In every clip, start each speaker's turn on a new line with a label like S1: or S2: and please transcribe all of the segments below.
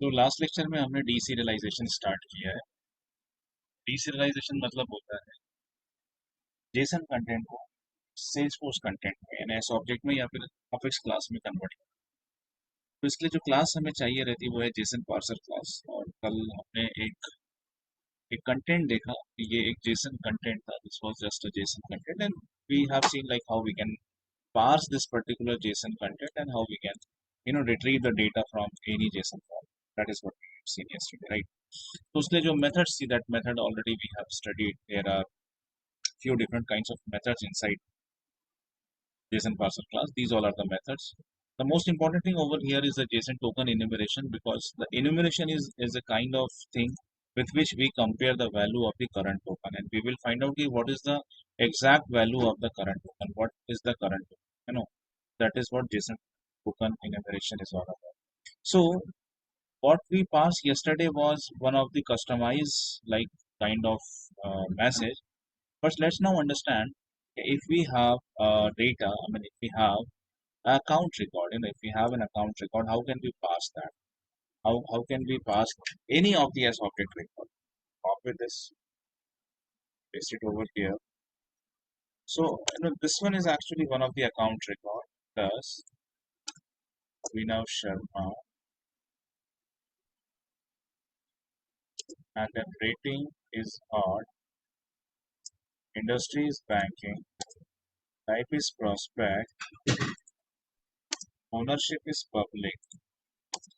S1: तो last lecture में हमने डीसीरियलाइजेशन स्टार्ट किया है। डीसीरियलाइजेशन मतलब होता है जेसन कंटेंट को सेल्सफोर्स कंटेंट में यानी एस ऑब्जेक्ट में या फिर ऑफिस क्लास में कन्वर्ट करना। तो इसके लिए जो क्लास हमें चाहिए रहती है वो है जेसन पार्सर क्लास। और कल हमने एक कंटेंट देखा कि ये एक जेसन कंटेंट था, this was just a JSON content and we have seen like how we can parse this particular JSON content and how we can, retrieve the data from any JSON file. That is what we have seen yesterday, right? So, उसके जो methods see that method already we have studied. There are few different kinds of methods inside JSON parser class. These all are the methods. The most important thing over here is the JSON token enumeration, because the enumeration is a kind of thing with which we compare the value of the current token, and we will find out what is the exact value of the current token. What is the current token? That is what JSON token enumeration is all about. So what we passed yesterday was one of the customized like kind of message. But let's now understand, if we have data, I mean, if we have account record, and if we have an account record, how can we pass that? How can we pass any of the S object record? Copy this, paste it over here. So this one is actually one of the account record. Thus, we now Sharma, and then rating is odd, industry is banking, type is prospect, ownership is public,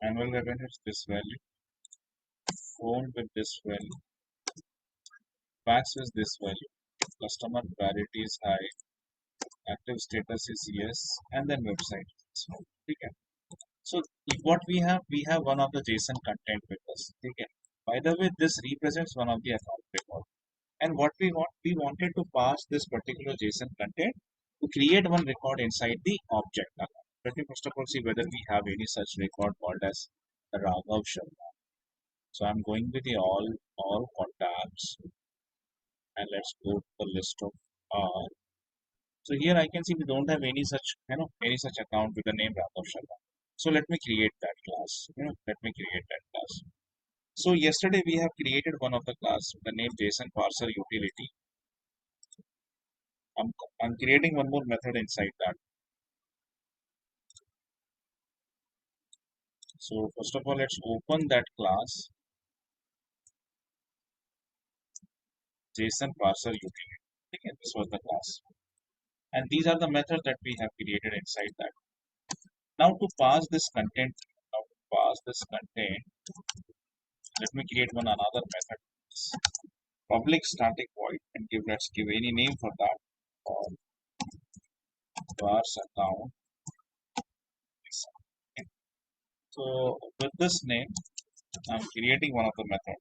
S1: annual revenue is this value, phone with this value, fax is this value, customer parity is high, active status is yes, and then website is no. Okay. So what we have one of the JSON content with us. Okay. By the way, this represents one of the account record. And what we wanted to pass this particular JSON content to create one record inside the object account. Let me first of all see whether we have any such record called as Raghav Sharma. So I'm going with the all contacts, and let's go to the list of all. So here I can see we don't have any such any such account with the name Raghav Sharma. So let me create that class. Let me create that class. So yesterday we have created one of the class with the name JSON Parser Utility. I'm creating one more method inside that. So first of all, let's open that class JSON Parser Utility. Okay, this was the class. And these are the methods that we have created inside that. Now to pass this content, let me create one another method. Public static void, and let's give any name for that. Or parse account. Okay. So with this name, I'm creating one of the method.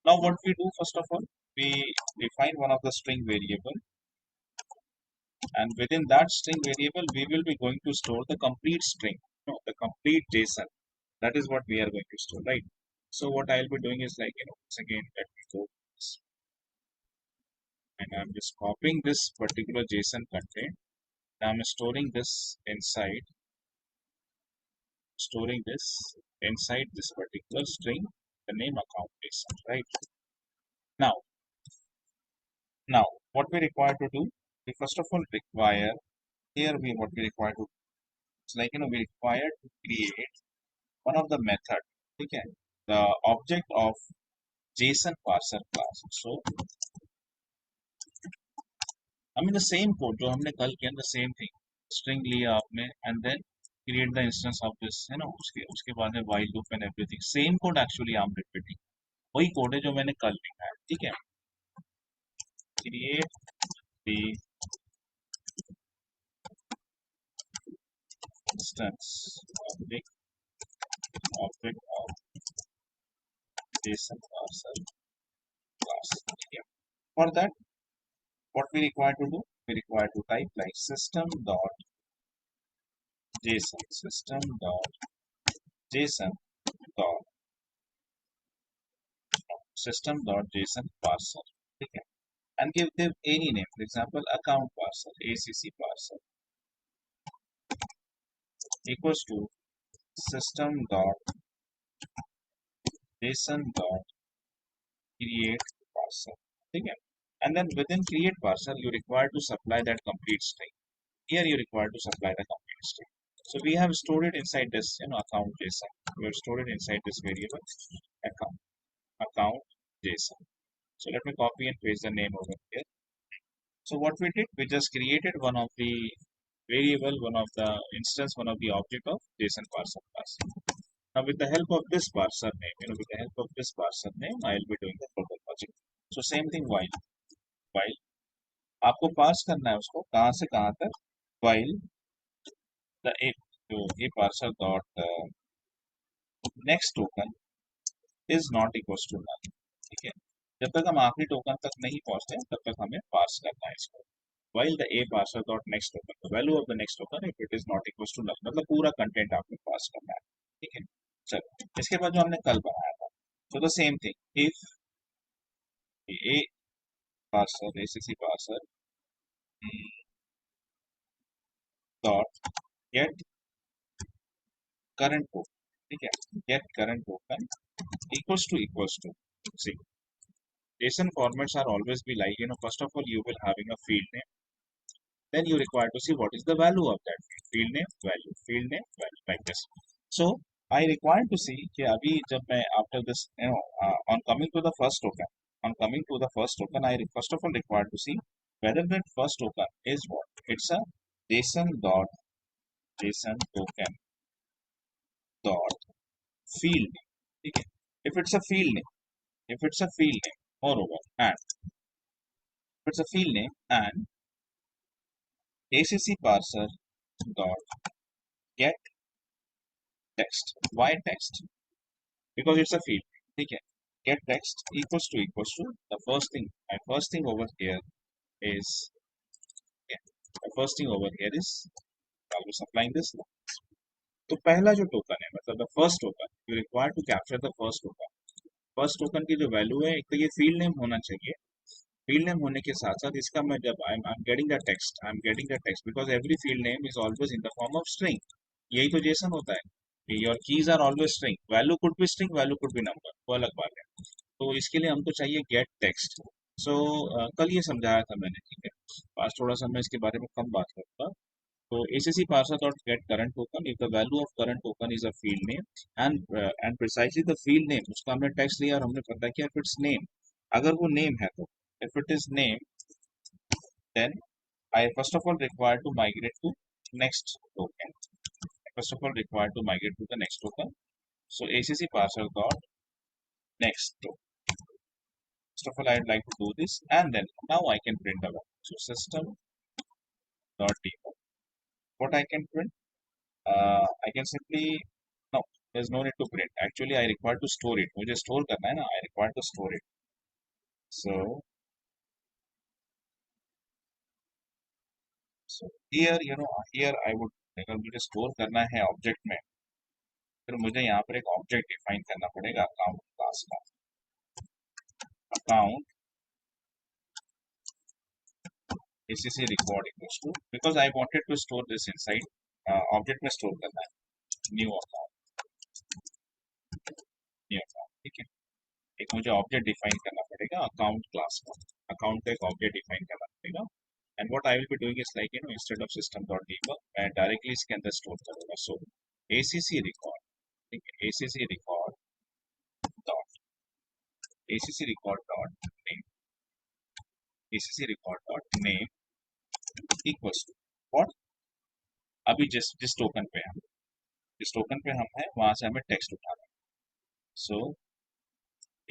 S1: Now what we do first of all, we define one of the string variable, and within that string variable we will be going to store the complete string, the complete JSON. That is what we are going to store, right? So what I'll be doing is like, once again, let me go this, and I'm just copying this particular JSON content. I'm storing this inside this particular string, the name account JSON, right? Now, now what we require to do, we first of all require here we what we require to, it's like we require to create one of the method, okay, the object of JSON parser class. So I mean the same code जो हमने कल किया, the same thing, string लिया आपने and then create the instance of this, उसके बाद में while loop and everything, same code actually I'm repeating, वही code है जो मैंने कल लिखा है, ठीक है. Create the instance object of JSON parser class. Yeah. For that, what we require to do, we require to type like system.json system.json parser, okay, and give them any name, for example account parser, ACC parser, equals to JSON dot create parser. ठीक है, and then within create parser you require to supply that complete string. Here you require to supply the complete string. So we have stored it inside this account JSON. We have stored it inside this variable account JSON. So let me copy and paste the name over here. So what we did, we just created one of the variable, one of the instance, one of the object of JSON parser class. Now with the help of this parser name, with the help of this parser name, I will be doing the total logic. So same thing while आपको पास करना है उसको कहाँ से कहाँ तक, while the a parser dot next token is not equals to null. ठीक है, जब तक हम आखिरी टोकन तक नहीं पहुंचते तब तक हमें पास करना है इसको. While the a parser dot next token, the value of the next token if it is not equals to null, मतलब पूरा कंटेंट आपको पास करना है. ठीक है, चलो इसके बाद जो हमने कल बनाया था, so the same thing, if a parser acc parser dot get current token, ठीक है, get current token equals to see, JSON formats are always be like, first of all you will having a field name, then you require to see what is the value of that field name, value like this. So I require to see कि अभी जब मैं after this, on coming to the first token, I first of all require to see whether that first token is what, it's a JSON token dot field name. ठीक है, if it's a field name, moreover, and if it's a field name and acc parser dot get text. Why text? Because it's a field. ठीक है, get text equals to the first thing. My first thing over here is, yeah, my first thing over here is I'll be supplying this. तो पहला जो token है, मतलब the first token, you require to capture the first token. First token की जो value है, एक तो ये फील्ड नेम होना चाहिए. फील्ड नेम होने के साथ साथ इसका मैं जब I am getting the text because every field name is always in the form of string. यही तो जेसन होता है, your keys are always string, value could be string, value could be number, वो अलग बात है. तो इसके लिए हमको चाहिए गेट टेक्स्ट. सो कल ये समझाया था मैंने, ठीक है, आज थोड़ा सा मैं इसके बारे में कम बात करूँगा. So ACC parser dot get current token if the value of current token is a field name and precisely the field name, उसका हमने टेक्स्ट लिया और हमने पता किया if it's name, अगर वो नेम है तो if it is name then I first of all require to migrate to next token. First of all required to migrate to the next token. So ACC parser dot next token. First of all I'd like to do this and then now I can print the value. So system dot debug. What I can print? I can simply, no, there's no need to print. Actually, I require to store it. मुझे store करना है ना, I require to store it. So here, here I would, अगर मुझे store करना है object में, फिर मुझे यहाँ पर एक object define करना पड़ेगा account class का. Account acc record equals to, because I wanted to store this inside object में store करना है, new account, ठीक है. एक मुझे ऑब्जेक्ट डिफाइन करना पड़ेगा अकाउंट क्लास का, अकाउंट का एक ऑब्जेक्ट डिफाइन करना पड़ेगा. And what I will be doing is like instead of system dot debug मैं डायरेक्टली इसके अंदर स्टोर करूंगा. सो acc record, ठीक है, acc record dot name, acc record dot name equals to what, अभी जिस टोकन पे हम हैं वहां से हमें टेक्स्ट उठाना है. सो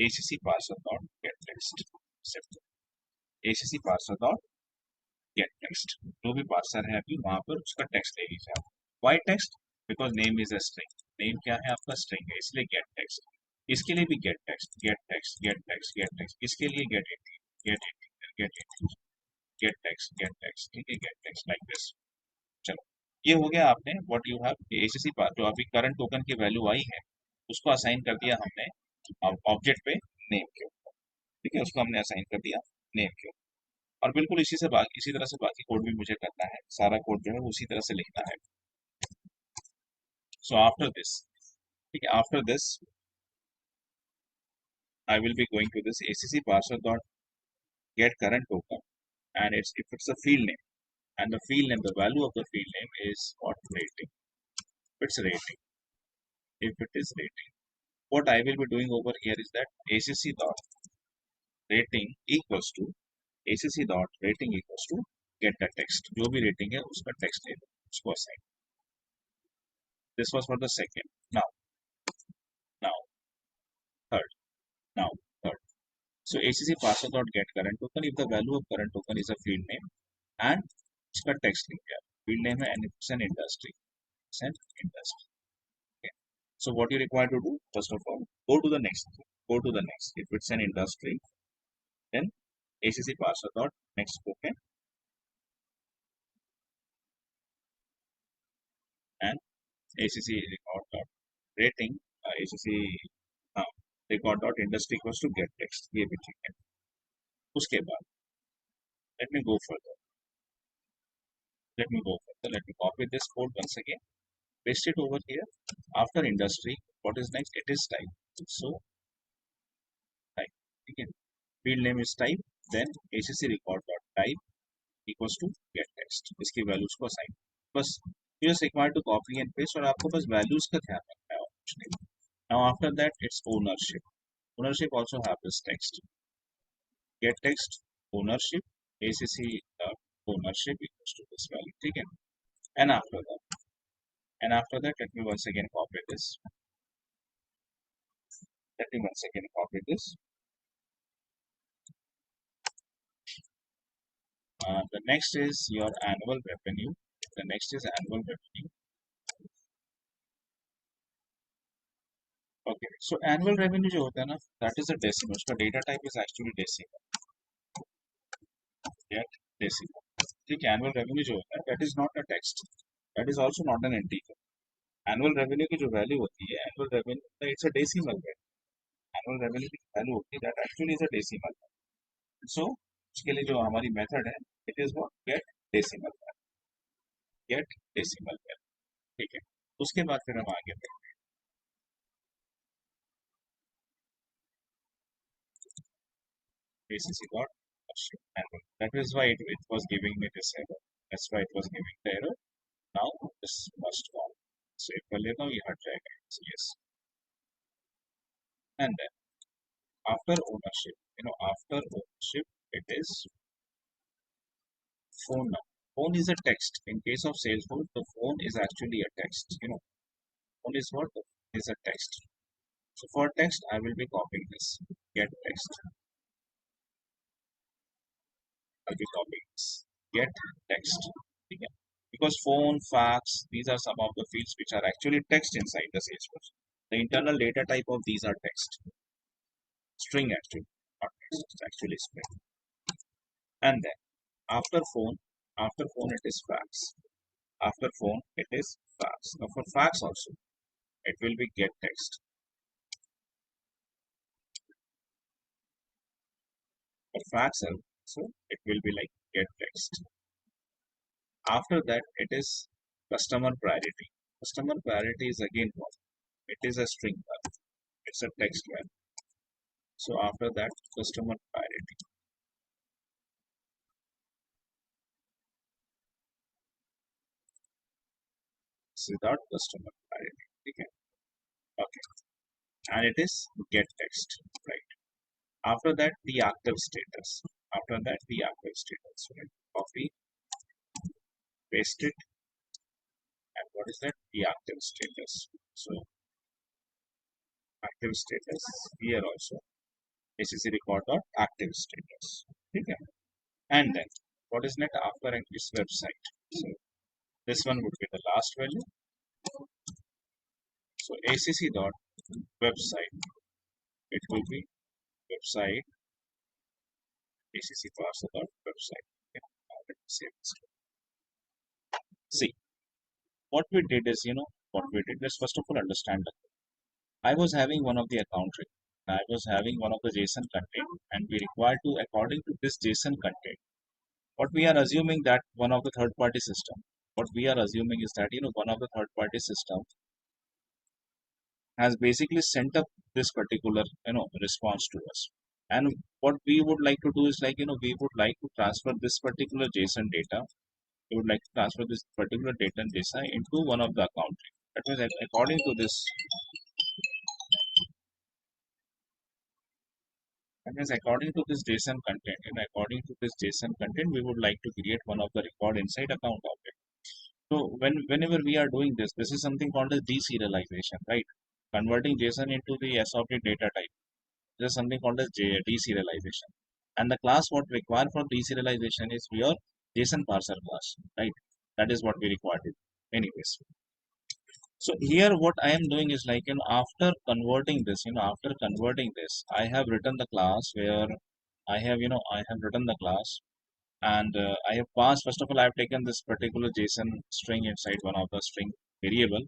S1: acc parser dot get text, acc parser dot get text, जो भी पार्सर है अभी वहां पर उसका टेक्स्ट ले लीजिए आप. Why text? Because name is a string, name क्या है आपका, स्ट्रिंग है, इसलिए गेट टेक्स्ट. इसके लिए भी गेट टेक्स्ट, इसके लिए गेट टेक्स्ट, ठीक है, गेट टेक्स्ट लाइक दिस. चलो ये हो गया. आपने what you have ACC part, जो अभी करंट टोकन की वैल्यू आई है उसको असाइन कर दिया हमने ऑब्जेक्ट पे नेम के ऊपर, ठीक है, उसको हमने असाइन कर दिया नेम के ऊपर. और बिल्कुल इसी तरह से बाकी कोड भी मुझे करना है, सारा कोड जो है उसी तरह से लिखना है. सो आफ्टर दिस, ठीक है, after this I will be going to this ACC parser dot get current token, and if it's a field name, and the field name, the value of the field name is what rating. If it's rating, if it is rating, what I will be doing over here is that ACC dot rating equals to ACC dot rating equals to get the text. जो भी rating है उसका text ले लो, उसको assign. This was for the second. Now third. Now third. So ACC parser dot get current token. If the value of current token is a field name and उसका text लिख दिया. Field name है and it's an industry. It's an industry. Okay. So what you require to do? First of all, go to the next. Go to the next. If it's an industry, then ACC parser dot next token and ACC record dot rating ACC record dot industry equals to get text. ये भी ठीक है. उसके बाद let me go further. Let me copy this code once again. Paste it over here. After industry, what is next? It is type. So type. Okay. Field name is type. Then ACC record dot type equals to get text. इसकी values को assign. बस you just required to copy and paste और आपको बस values का ध्यान रखना है कुछ नहीं. Now after that, it's ownership. Ownership also have this text. Get text ownership ACC ownership equals to this value. ठीक है. And after that, let me once again copy this. The next is your annual revenue. The next is annual revenue. Okay, so annual revenue जो होता है ना, that is a decimal. उसका data type is actually decimal. Get decimal. ठीक है, annual revenue जो होता है, that is not a text. That is also not an integer. Annual revenue की जो value होती है, annual revenue it's a decimal value. Annual revenue की value होती है, that actually is a decimal. So उसके लिए जो हमारी method है, it is what get decimal value. Get decimal value. ठीक है. उसके बाद फिर हम आगे बढ़ते हैं. ACC dot annual. That is why it was giving me this error. That's why it was giving the error. Now this must gone. So if I let ये हट जाएगा. Yes. And then after ownership, after ownership, it is phone number. Phone is a text. In case of Salesforce, the phone is actually a text. Phone is what? Is a text. So for text, I will be copying this. Get text. I'll be copying this. Get text. Okay. Because phone, fax, these are some of the fields which are actually text inside the Salesforce. The internal data type of these are text. String actually, not text, it's actually string. And then after phone it is fax. After phone it is fax. Now for fax also, it will be get text. For fax also, it will be like get text. After that, it is customer priority. Customer priority is again what? It is a string value. It's a text value. So after that, customer priority. Without customer priority. Okay. And it is get text, right? After that, the active status. Right? Copy, paste it, and what is that? The active status. So active status here also. ACC record dot active status. Okay. And then what is next after this website? So this one would be the last value. So ACC dot website. It will be website ACC parser dot website. Okay. Let me save this. See, what we did is, let's first of all understand that I was having one of the account record. I was having one of the JSON content, and we required to, according to this JSON content, what we are assuming that one of the third-party system, what we are assuming is that, one of the third-party system has basically sent up this particular response to us. And what we would like to do is like we would like to transfer this particular JSON data. We would like to transfer this particular data into one of the account. That means according to this, that means according to this JSON content, and according to this JSON content, we would like to create one of the record inside account object. So whenever we are doing this, this is something called as deserialization, right? Converting JSON into the SFDC data type. This is something called as deserialization. And the class what required for deserialization is your JSON parser class, right? That is what we required. Anyways, so here what I am doing is like after converting this, I have written the class where I have written the class and I have passed. First of all, I have taken this particular JSON string inside one of the string variable.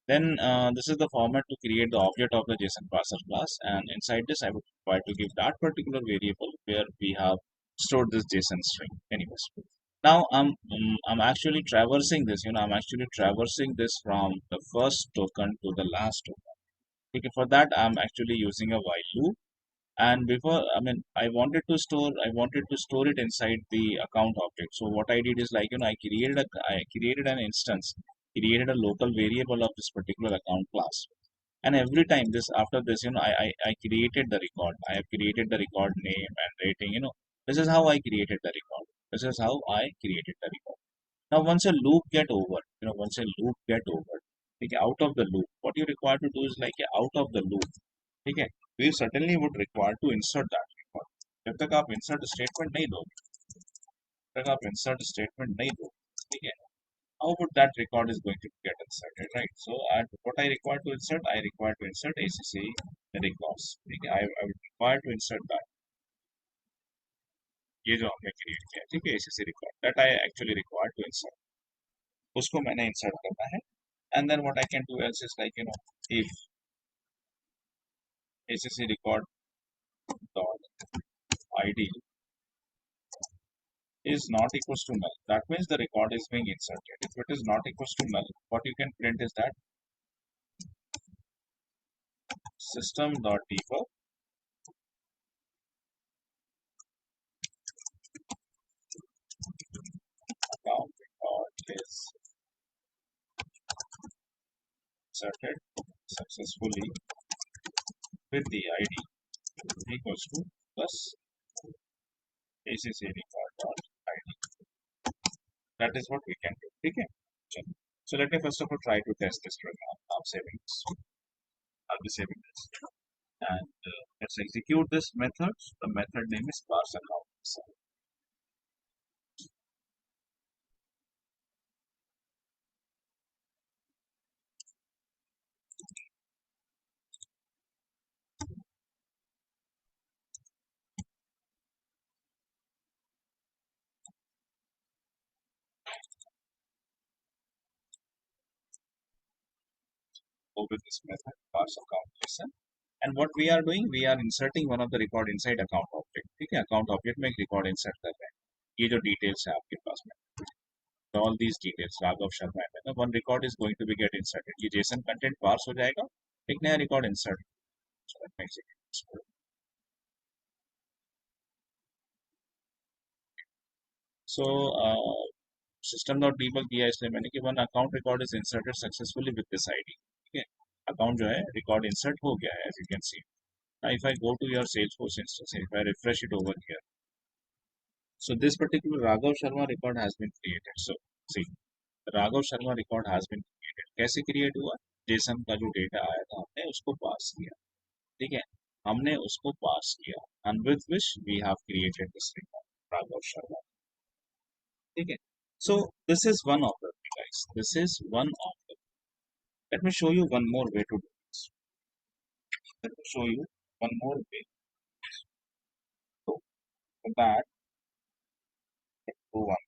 S1: Then this is the format to create the object of the JSON parser class, and inside this I would require to give that particular variable where we have stored this JSON string. Anyways, now I'm actually traversing this. I'm actually traversing this from the first token to the last token. Okay, for that I'm actually using a while loop. And before, I wanted to store it inside the account object. So what I did is like I created an instance, created a local variable of this particular account class. And every time this after this, I created the record. I have created the record name and rating. This is how I created the record. This is how I created the record. Now once a loop get over, once a loop get over, like out of the loop, what you require to do is like out of the loop. ठीक है, we certainly would require to insert that record. जब तक आप insert statement नहीं दोगे, जब तक आप insert statement नहीं दोगे, ठीक है, how would that record is going to get inserted, right? So what I require to insert, I require to insert ACC records. ठीक है, I would require to insert that. ये जो हमने create किया, ठीक है, ACC record that I actually require to insert. उसको मैंने insert करना है. And then what I can do else is like if ACC record dot id is not equals to null. That means the record is being inserted. If it is not equals to null, what you can print is that system.debug account record is inserted successfully with the ID equals to plus ACC record dot ID. That is what we can do. Okay. So let me first of all try to test this right now. I'm saving this. I'll be saving this. And let's execute this method. The method name is parser account. So go with this method parser account JSON. And what we are doing, we are inserting one of the record inside account object. ठीक है, account object में एक record insert कर रहे हैं. ये जो details है आपके पास में, so all these details Raghav Sharma है ना, one record is going to be get inserted. ये JSON content parse हो जाएगा, एक नया record insert. So that makes it. So system.debug दिया इसलिए मैंने कि one account record is inserted successfully with this ID. ठीक है, account जो है record insert हो गया है, as you can see. Now if I go to your Salesforce instance, if I refresh it over here, so this particular Raghav Sharma record has been created. So see, Raghav Sharma record has been created. कैसे create हुआ? JSON का जो data आया था हमने उसको pass किया. ठीक है, हमने उसको pass किया. And with which we have created this record, Raghav Sharma. ठीक है. So this is one of them, guys. This is one of them. Let me show you one more way to do this. Let me show you one more way. So for that, let's go one.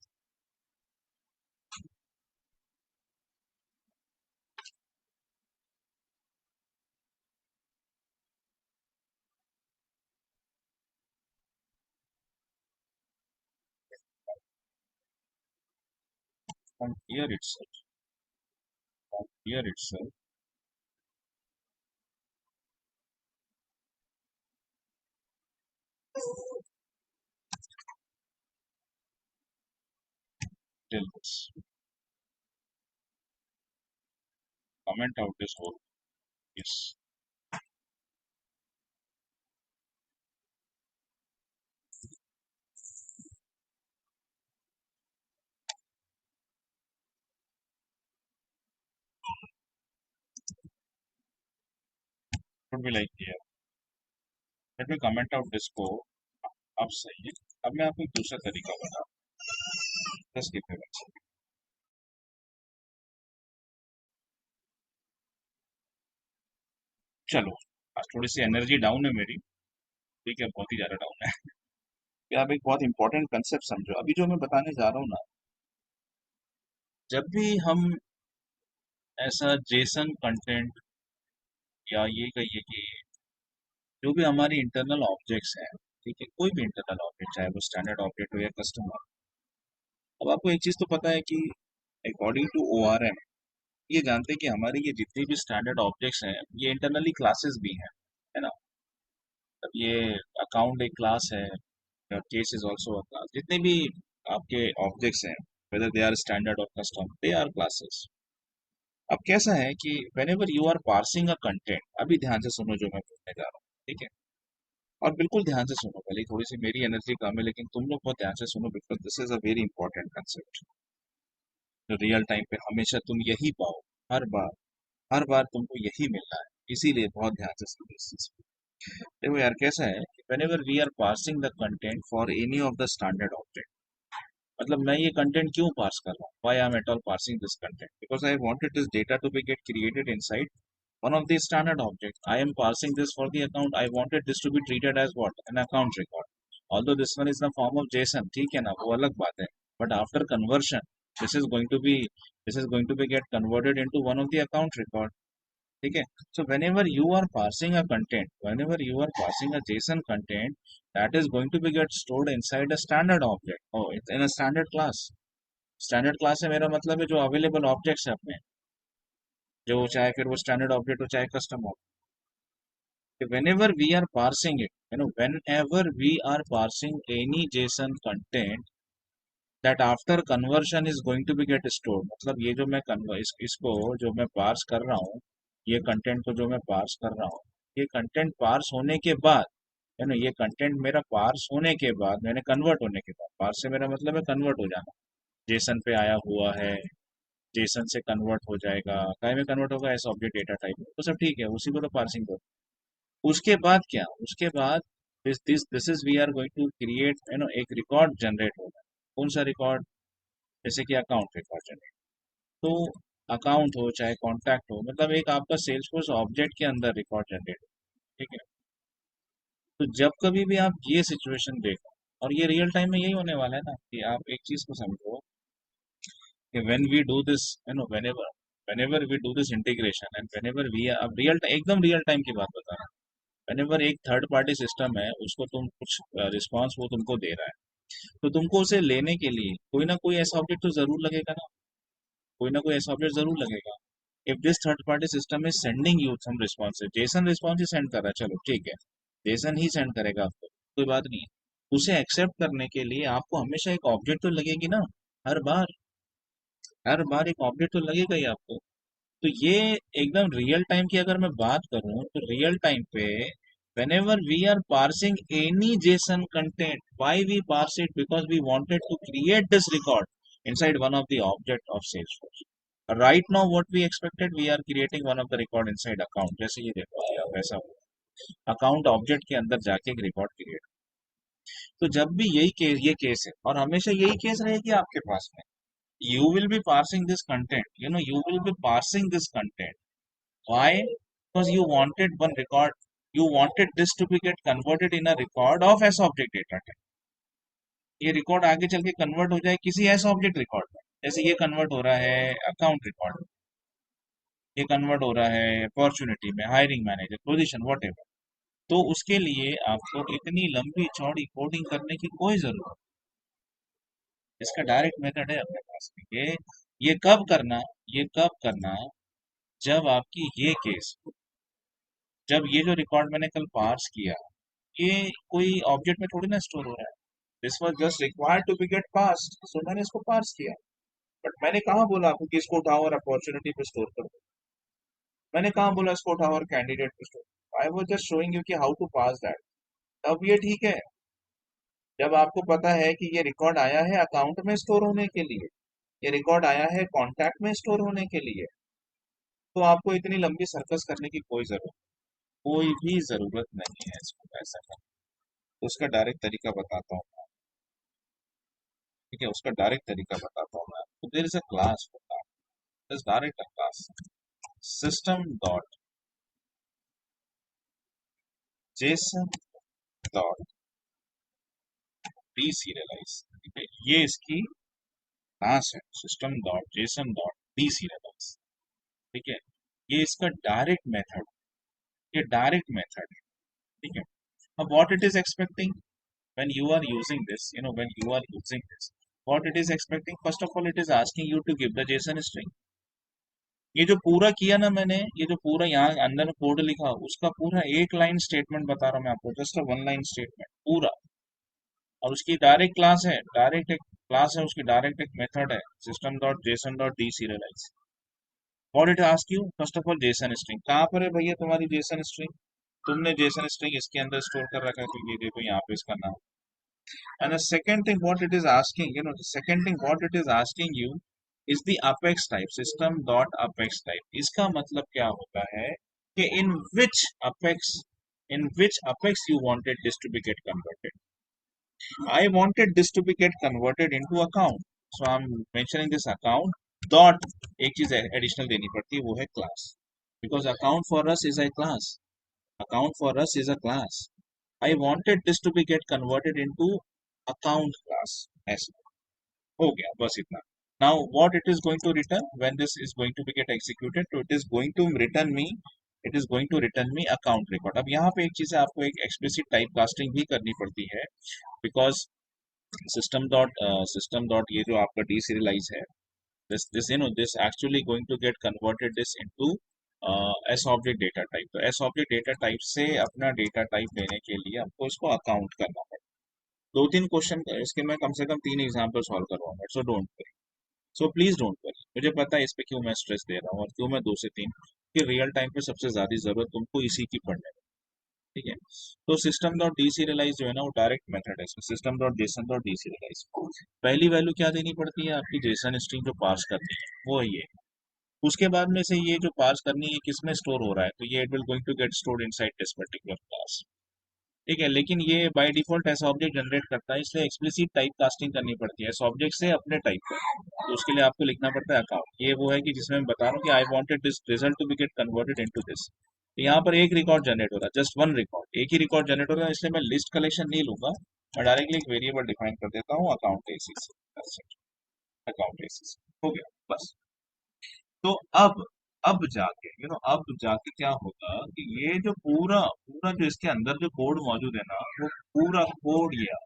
S1: From here itself, till this, comment out this whole. Yes. Would be like here. Let me comment out this code. अब सही है. अब मैं आपको एक दूसरा तरीका बता. Just give me one second. चलो, आज थोड़ी सी एनर्जी डाउन है मेरी. ठीक है, बहुत ही ज्यादा डाउन है. कि आप एक बहुत इंपॉर्टेंट कंसेप्ट समझो. अभी जो मैं बताने जा रहा हूँ ना, जब भी हम ऐसा जेसन कंटेंट या ये कहिए कि जो भी हमारी इंटरनल ऑब्जेक्ट्स हैं, ठीक है, कोई भी इंटरनल ऑब्जेक्ट, चाहे वो स्टैंडर्ड ऑब्जेक्ट हो या कस्टम ऑब्जेक्ट. अब आपको एक चीज तो पता है कि अकॉर्डिंग टू ORM ये जानते हैं कि हमारी ये जितनी भी स्टैंडर्ड ऑब्जेक्ट्स हैं ये इंटरनली क्लासेस भी हैं, है ना. अब ये अकाउंट एक क्लास है, case is also a class. जितने भी आपके ऑब्जेक्ट्स हैं, वेदर दे आर स्टैंडर्ड और कस्टम, दे आर क्लासेस. अब कैसा है कि whenever you are parsing a content, अभी ध्यान से सुनो जो मैं बोलने जा रहा हूँ, ठीक है. और बिल्कुल ध्यान से सुनो. पहले थोड़ी सी मेरी एनर्जी कम है, लेकिन तुम लोग बहुत ध्यान से सुनो, because this is a very important concept. जो रियल टाइम पे हमेशा तुम यही पाओ, हर बार, हर बार तुमको यही मिलना है. इसीलिए बहुत ध्यान से सुनो इस चीज को. देखो यार, कैसा है कि whenever we are parsing the content for any of the standard object, मतलब मैं ये कंटेंट क्यों पार्स कर रहा हूँ, why I am at all parsing this content, because I wanted this data to be get created inside one of the standard objects. I am parsing this for the account. I wanted this to be treated as what, an account record. Although this one is the form of JSON, ठीक है ना, वो अलग बात है. But after conversion, this is going to be this is going to be get converted into one of the account record. ठीक है. So whenever you are parsing a content, whenever you are parsing a JSON content, that is going to be get stored inside a standard object. Oh, it's in a standard class. Standard class से मेरा मतलब है जो available objects है अपने, जो चाहे फिर वो स्टैंडर्ड ऑब्जेक्ट हो चाहे custom object. whenever we are parsing it, whenever we are parsing any JSON content, that after conversion is going to be get stored. मतलब ये जो मैं इसको जो मैं पार्स कर रहा हूँ, ये कंटेंट को जो मैं पार्स कर रहा हूँ, ये कंटेंट पार्स होने के बाद, है ना, ये कंटेंट मेरा पार्स होने के बाद, मैंने कन्वर्ट होने के बाद, पार्स से मेरा मतलब है कन्वर्ट हो जाना. जेसन पे आया हुआ है, जेसन से कन्वर्ट हो जाएगा, काय में कन्वर्ट होगा, ऐसा ऑब्जेक्ट डेटा टाइप, तो सब ठीक है, उसी को तो पार्सिंग करो. उसके बाद क्या, उसके बाद this is we are going to create, एक रिकॉर्ड जनरेट होगा. कौन सा रिकॉर्ड, जैसे कि अकाउंट रिकॉर्ड जनरेट. तो अकाउंट हो चाहे कॉन्टैक्ट हो, मतलब एक आपका सेल्सफोर्स ऑब्जेक्ट के अंदर रिकॉर्ड जनरेट हो. ठीक है. तो जब कभी भी आप ये सिचुएशन देखो, और ये रियल टाइम में यही होने वाला है ना, कि आप एक चीज को समझो कि when we do this, whenever whenever we do this integration, and whenever we, अब रियल एकदम रियल टाइम की बात बता रहा हूँ. व्हेनेवर एक थर्ड पार्टी सिस्टम है, उसको तुम कुछ रिस्पांस वो तुमको दे रहा है, तो तुमको उसे लेने के लिए कोई ना कोई ऐसा ऑब्जेक्ट तो जरूर लगेगा ना, कोई ना कोई ऐसा ऑब्जेक्ट जरूर लगेगा. If this third party system is sending you some response, JSON response ही सेंड कर रहा है, चलो ठीक है, जेसन ही सेंड करेगा आपको, कोई बात नहीं है. उसे एक्सेप्ट करने के लिए आपको हमेशा एक ऑब्जेक्ट तो लगेगी ना, हर बार, हर बार एक ऑब्जेक्ट तो लगेगा ही आपको. तो ये एकदम रियल टाइम की अगर मैं बात करूं, तो रियल टाइम पे whenever we are parsing any JSON content, why we parse it, because we wanted to create this record inside one of the object of Salesforce. Right now what we expected, we are creating one of the record inside account. जैसे ये देखो वैसा account object के अंदर जाके एक record create. तो जब भी यही केस, ये केस है, और हमेशा यही केस रहेगी आपके पास में, you will be parsing this content, you will be parsing this content. Why? Because you wanted one record, you wanted this to be get converted in a record of S object data type. ये record आगे चल के convert हो जाए किसी S object record में, जैसे ये कन्वर्ट हो रहा है अकाउंट रिकॉर्ड में, ये कन्वर्ट हो रहा है अपॉर्चुनिटी में, hiring manager position what ever. तो उसके लिए आपको इतनी लंबी चौड़ी कोडिंग करने की कोई जरूरत नहीं. इसका डायरेक्ट मेथड है अपने पास में. ये कब करना, ये कब करना, जब आपकी ये केस, जब ये जो रिकॉर्ड मैंने कल पार्स किया, ये कोई ऑब्जेक्ट में थोड़ी ना स्टोर हो रहा है। This was just required to be gate pass, so मैंने इसको पास किया। बट मैंने कहाँ बोला आपको कि इसको उठाओ और अपॉर्चुनिटी पे स्टोर कर दो। मैंने कहाँ बोला इसको उठाओ और कैंडिडेट पे store. I was just showing you कि हाउ टू पास दैट। अब ये ठीक है जब आपको पता है कि ये रिकॉर्ड आया है अकाउंट में स्टोर होने के लिए, ये रिकॉर्ड आया है कॉन्टैक्ट में स्टोर होने के लिए, तो आपको इतनी लंबी सर्कस करने की कोई भी जरूरत नहीं है इसको ऐसा करने। तो उसका डायरेक्ट तरीका बताता हूँ मैं, ठीक है, उसका डायरेक्ट तरीका बताता हूँ मैं आपको। देयर इज अ क्लास होता है, this direct a class system dot JSON dot D serialised, ठीक है, ये इसकी क्लास है, system dot JSON dot D serialised, ठीक है। ये इसका डायरेक्ट मेथड, ये डायरेक्ट मेथड है, ठीक है। अब what it is expecting when you are using this, when you are using this, what it is expecting, first of all it is asking you to give the JSON string। ये जो पूरा किया ना मैंने, ये जो पूरा यहाँ अंदर कोड लिखा उसका पूरा एक लाइन स्टेटमेंट बता रहा हूँ मैं आपको, just a one line statement पूरा। और उसकी डायरेक्ट क्लास है, डायरेक्ट एक क्लास है उसकी, डायरेक्ट एक मेथड है system dot JSON dot D serialised. What it ask you, first of all Jason string कहाँ पर है भैया तुम्हारी जेसन स्ट्रिंग, तुमने जेसन स्ट्रिंग इसके अंदर स्टोर कर रखा है, तो ये देखो यहाँ पे इसका नाम। And the second thing what it is asking, the second thing what it is asking you is the apex type, system dot apex type। इसका मतलब क्या होता है कि in which apex you wanted this to be get converted। I wanted this to be get converted into account, so I'm mentioning this account dot, एक चीज additional देनी पड़ती है वो है class, because account for us is a class, account for us is a class। I wanted this to be get converted into account class, ऐसा हो गया बस इतना। Now what it is going to return when this is going to be get executed, so it is going to return me, it is going to return me account record। अब यहाँ पे एक चीज है, आपको एक explicit type casting भी करनी पड़ती है, because system dot ये जो आपका deserialize है, this this actually going to get converted this into S object data type. तो एस ऑब्जेक्ट डेटा टाइप से अपना डेटा टाइप लेने के लिए आपको इसको अकाउंट करना पड़ेगा। दो तीन क्वेश्चन इसके मैं कम से कम 3 एग्जाम्पल सॉल्व करवाऊंगा, so don't worry, so please don't worry. मुझे पता है इस पे क्यों मैं स्ट्रेस दे रहा हूँ और क्यों मैं 2 से 3, कि रियल टाइम पे सबसे ज्यादा जरूरत तुमको इसी की पड़ने है, ठीक है। तो सिस्टम डॉट डी सीरियलाइज जो है ना वो डायरेक्ट मेथड है, इसमें system dot JSON dot D serialised. पहली वैल्यू क्या देनी पड़ती है आपकी, जेसन स्ट्रिंग जो पार्स करनी है वो है ये। उसके बाद में से ये जो पार्स करनी है किसमें स्टोर हो रहा है, तो ये it will going to get stored inside this particular class, ठीक है। लेकिन ये बाय डिफॉल्ट ऐसा ऑब्जेक्ट जनरेट करता है, इसलिए एक्सप्लिसिट टाइप कास्टिंग करनी पड़ती है इस ऑब्जेक्ट से अपने टाइप पर। तो उसके लिए आपको लिखना पड़ता है अकाउंट। ये वो है कि जिसमें मैं बता रहा हूँ कि I wanted this result to be get converted into this. तो यहाँ पर एक रिकॉर्ड जनरेट हो रहा है, जस्ट वन रिकॉर्ड, एक ही रिकॉर्ड जनरेट हो रहा है, इसलिए मैं लिस्ट कलेक्शन नहीं लूंगा, मैं डायरेक्टली एक वेरिएबल डिफाइन कर देता हूँ अकाउंट एसीसी, अकाउंट एसीसी हो गया बस। तो अब जाके अब जाके क्या होगा कि ये जो पूरा पूरा जो इसके अंदर जो कोड मौजूद है ना, वो पूरा कोड ये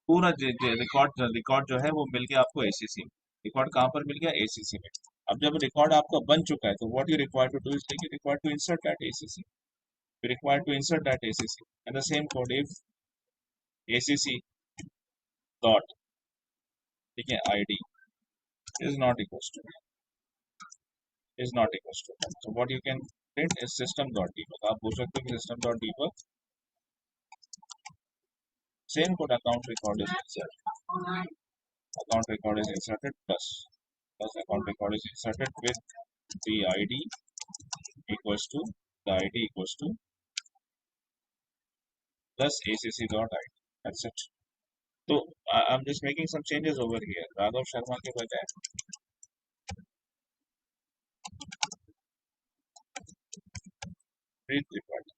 S1: पूरा रिकॉर्ड रिकॉर्ड जो है वो मिल गया आपको एसीसी में। रिकॉर्ड कहाँ पर मिल गया, एसीसी में। अब जब रिकॉर्ड आपका बन चुका है तो what you require to do is like, you require to insert that ACC, you require to insert that ACC and the same code if ACC dot, ठीक है, ID is not equals to, is not equals to 1। So what you can print is system dot debug। आप पूछ सकते हो कि system dot debug same code account record is inserted, account record is inserted plus account record is inserted with the id equals to, the id equals to plus acc dot id, that's it। तो I'm just making some changes over here, Raghav Sharma के बजाय read record,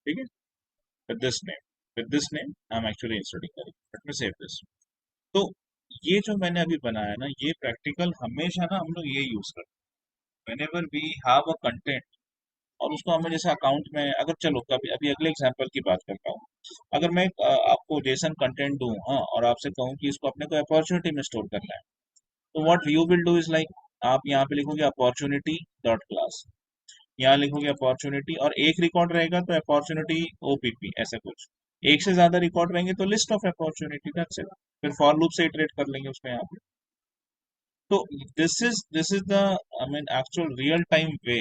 S1: ठीक है, with this name I'm actually inserting that। let me save this। तो ये जो मैंने अभी बनाया ना, ये प्रैक्टिकल हमेशा ना हम लोग ये यूज करते हैं whenever we have a content। और उसको हमें जैसे अकाउंट में, अगर चलो कभी अभी अगले एग्जांपल की बात करता हूँ, अगर मैं आपको जेसन कंटेंट दूं, हाँ, और आपसे कहूँ कि इसको अपने को अपॉर्चुनिटी में स्टोर करना है, तो what you will do is like, आप यहाँ पे लिखोगे अपॉर्चुनिटी डॉट क्लास। यहाँ लिखोगे अपॉर्चुनिटी, और एक रिकॉर्ड रहेगा तो अपॉर्चुनिटी ओपीपी ऐसा कुछ। एक से ज्यादा रिकॉर्ड रहेंगे तो list of opportunity, that's it. फिर फॉर लूप से इटरेट कर लेंगे उसमें यहाँ पे। तो this is the I mean actual real time way.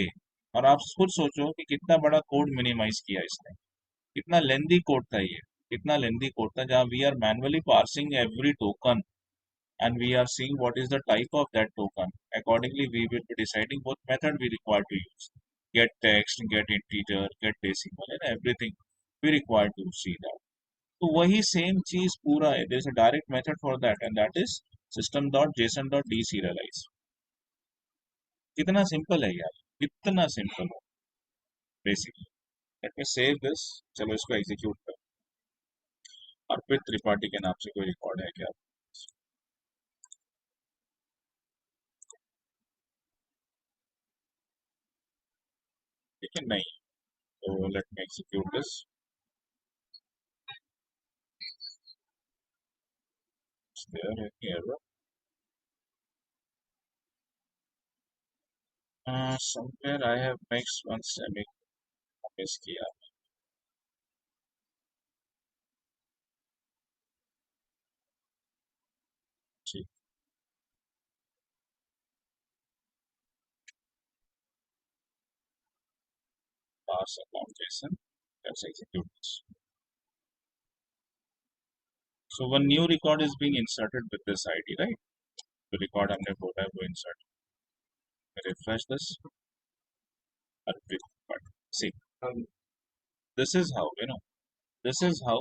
S1: और आप खुद सोचो कि कितना बड़ा कोड मिनिमाइज किया इसने। कितना लेंदी कोड था ये, कितना लेंदी कोड था, जहाँ we are manually parsing every token and we are seeing what is the type of that token. Accordingly, we will be deciding what method we require to use. Get text, get integer, get decimal, and everything we require to see that. तो वही same चीज पूरा है, there is a direct method for that, and that is system.json.deserialize। कितना simple है यार, कितना simple है basically. Let me save this. चलो इसको एग्जीक्यूट कर। अर्पित त्रिपाठी के नाम से कोई रिकॉर्ड है क्या? लेकिन नहीं। तो let me execute this. There है error? Somewhere I have mixed one semi miss किया। ठीक। pass account JSON, let's execute this। So one new record is being inserted with this ID, right? The record हमने बोला है वो insert। refresh this। Arpit record। See, this is how, this is how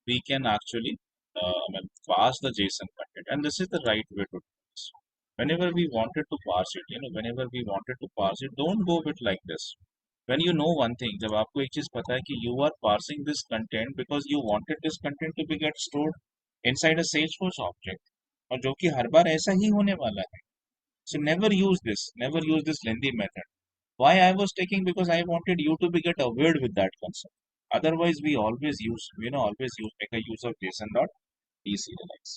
S1: we can actually I mean, parse the JSON content, and this is the right way to do this. Whenever we wanted to parse it, whenever we wanted to parse it, don't go with like this। when you know one thing, जब आपको एक चीज पता है कि you are parsing this content because you wanted this content to be get stored inside a Salesforce object, और जो कि हर बार ऐसा ही होने वाला है। So never use this lengthy method। Why I was taking, because I wanted you to be get aware with that concept। Otherwise, we always use, make a use of JSON dot deserialize।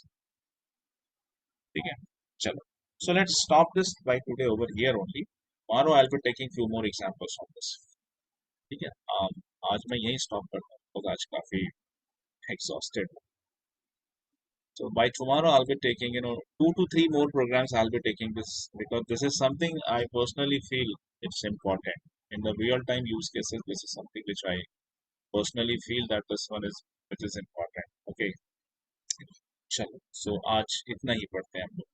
S1: ठीक है, चलो। So let's stop this by today over here only। Tomorrow I'll be taking few more examples on this। ठीक है। आज मैं यही stop करता हूँ because आज काफी exhausted हूँ। So by tomorrow I'll be taking, 2 to 3 more programs I'll be taking this, because this is something I personally feel it's important. In the real time use cases, this is something which I personally feel that this one is which is important। Okay, चलो। So आज इतना ही पढ़ते हैं हम लोग।